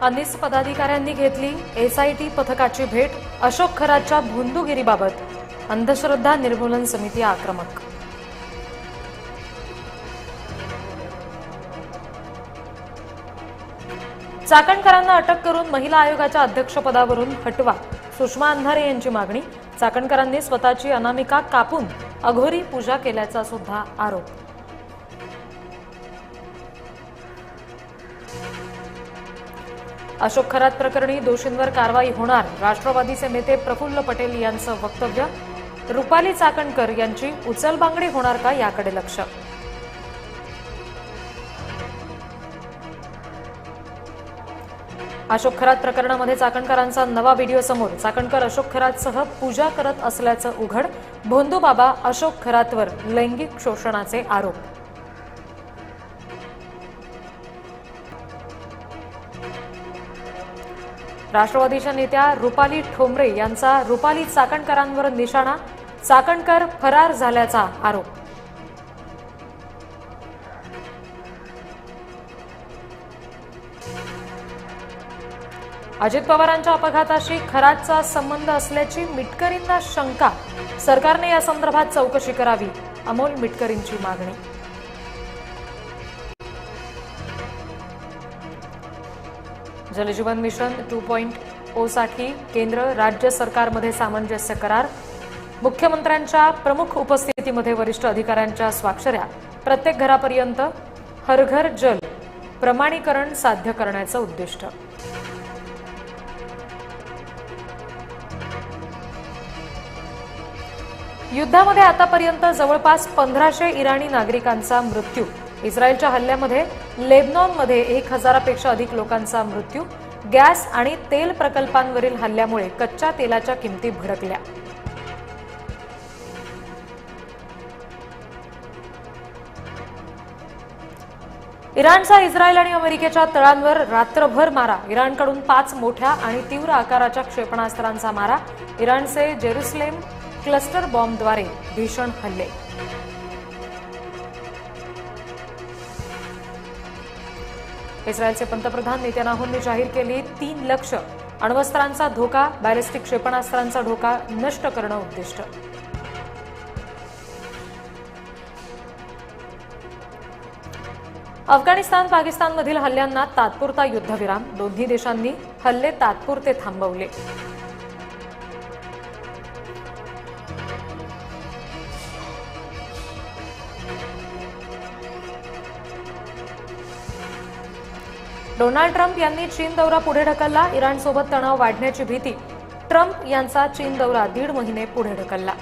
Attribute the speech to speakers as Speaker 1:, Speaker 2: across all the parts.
Speaker 1: अनिस पदाधिकाऱ्यांनी घेतली एसआयटी पथकाची भेट। अशोक खरातच्या भोंदूगिरीबाबत अंधश्रद्धा निर्मूलन समिती आक्रमक। चाकणकरांना अटक करून महिला आयोगाच्या अध्यक्षपदावरून हटवा, सुषमा अंधारे यांची मागणी। चाकणकरांनी स्वतःची अनामिका कापून अघोरी पूजा केल्याचा सुद्धा आरोप। अशोक खरात प्रकरणी दोषींवर कारवाई होणार, राष्ट्रवादीचे नेते प्रफुल्ल पटेल यांचं वक्तव्य। रुपाली चाकणकर यांची उचलबांगडी होणार का याकडे लक्ष। अशोक खरात प्रकरणामध्ये चाकणकरांचा नवा व्हिडिओ समोर। चाकणकर अशोक खरातसह पूजा करत असल्याचं उघड। भोंदूबाबा अशोक खरातवर लैंगिक शोषणाचे आरोप। राष्ट्रवादीच्या नेत्या रुपाली ठोंबरे यांचा रुपाली चाकणकरांवर निशाणा। चाकणकर फरार झाल्याचा आरोप। अजित पवारांच्या अपघाताशी खरातचा संबंध असल्याची मिटकरींना शंका। सरकारने या संदर्भात चौकशी करावी, अमोल मिटकरींची मागणी। जलजीवन मिशन 2.0 साठी केंद्र राज्य सरकारमध्ये सामंजस्य करार। मुख्यमंत्र्यांच्या प्रमुख उपस्थितीमध्ये वरिष्ठ अधिकाऱ्यांच्या स्वाक्षऱ्या। प्रत्येक घरापर्यंत हर घर जल प्रमाणीकरण साध्य करण्याचं उद्दिष्ट। युद्धामध्ये आतापर्यंत जवळपास 1500 इराणी नागरिकांचा मृत्यू। इस्रायलच्या हल्ल्यामध्ये लेबनॉनमध्ये 1000 पेक्षा अधिक लोकांचा मृत्यू। गॅस आणि तेल प्रकल्पांवरील हल्ल्यामुळे कच्च्या तेलाच्या किमती भडकल्या। इराणचा इस्रायल आणि अमेरिकेच्या तळांवर रात्रभर मारा। इराणकडून 5 मोठ्या आणि तीव्र आकाराच्या क्षेपणास्त्रांचा मारा। इराणचे जेरुसलेम क्लस्टर बॉम्बद्वारे भीषण हल्ले। इस्रायलचे पंतप्रधान नेतन्याहूंनी जाहीर केली 3 लक्ष। अण्वस्त्रांचा धोका, बॅलिस्टिक क्षेपणास्त्रांचा धोका नष्ट करणं उद्दिष्ट। अफगाणिस्तान पाकिस्तानमधील हल्ल्यांना तात्पुरता युद्धविराम। दोन्ही देशांनी हल्ले तात्पुरते थांबवले। डोनाल्ड ट्रम्प यांनी चीन दौरा पुढे ढकलला। इराणसोबत तणाव वाढण्याची भीती। ट्रम्प यांचा चीन दौरा 1.5 महिने पुढे ढकलला।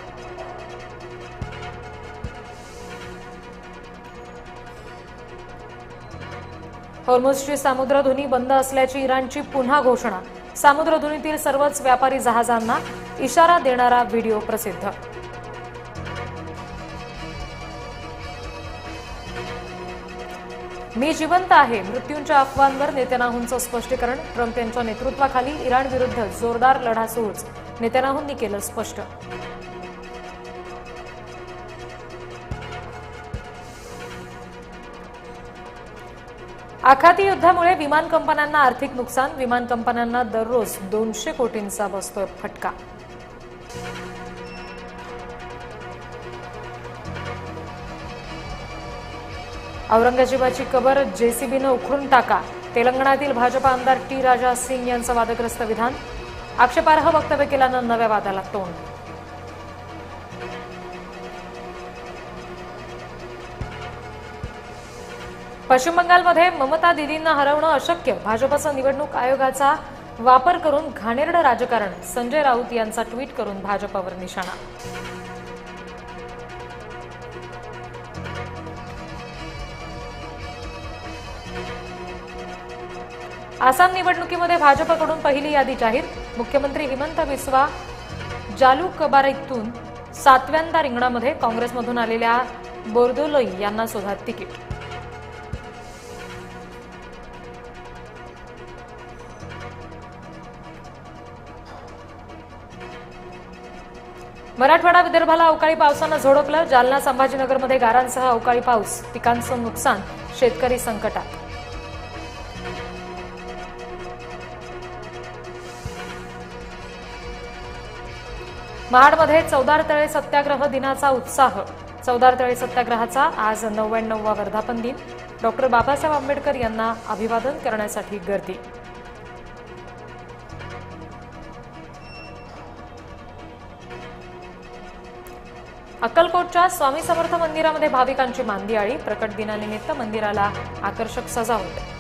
Speaker 1: हॉर्मुझची सामुद्रधुनी बंद असल्याची इराणची पुन्हा घोषणा। सामुद्रधुनीतील सर्वच व्यापारी जहाजांना इशारा देणारा व्हिडिओ प्रसिद्ध। मी जिवंत आहे, मृत्यूंच्या अफवांवर नेतन्याहूंचं स्पष्टीकरण। ट्रम्प यांच्या नेतृत्वाखाली इराण विरुद्ध जोरदार लढा सुरूच, नेतन्याहूंनी केलं स्पष्ट। आखाती युद्धामुळे विमान कंपन्यांना आर्थिक नुकसान। विमान कंपन्यांना दररोज 200 कोटींचा बसतोय फटका। औरंगजेबाची कबर जेसीबीनं उखडून टाका। तेलंगणातील भाजपा आमदार टी राजा सिंग यांचं वादग्रस्त विधान। आक्षेपार्ह वक्तव्य केल्यानं नव्या वादाला तोंड। पश्चिम बंगालमध्ये ममता दीदींना हरवणं अशक्य। भाजपचं निवडणूक आयोगाचा वापर करून घाणेरडं राजकारण। संजय राऊत यांचा ट्विट करून भाजपवर निशाणा। आसाम निवडणुकीमध्ये भाजपकडून पहिली यादी जाहीर। मुख्यमंत्री हिमंत बिस्वा जालुकबारीतून 7व्यांदा रिंगणामध्ये। काँग्रेसमधून आलेल्या बोर्दोलोई यांना शोधात तिकीट। मराठवाडा विदर्भाला अवकाळी पावसानं झोडपलं। जालना संभाजीनगरमध्ये गारांसह अवकाळी पाऊस। पिकांचं नुकसान, शेतकरी संकटात। महाडमध्ये चौदार तळे सत्याग्रह दिनाचा उत्साह. चौदार तळे सत्याग्रहाचा आज 99वा वर्धापन दिन. डॉक्टर बाबासाहेब आंबेडकर यांना अभिवादन करण्यासाठी गर्दी. अक्कलकोटच्या स्वामी समर्थ मंदिरामध्ये भाविकांची मांदियाळी. प्रकट दिनानिमित्त मंदिराला आकर्षक सजावट.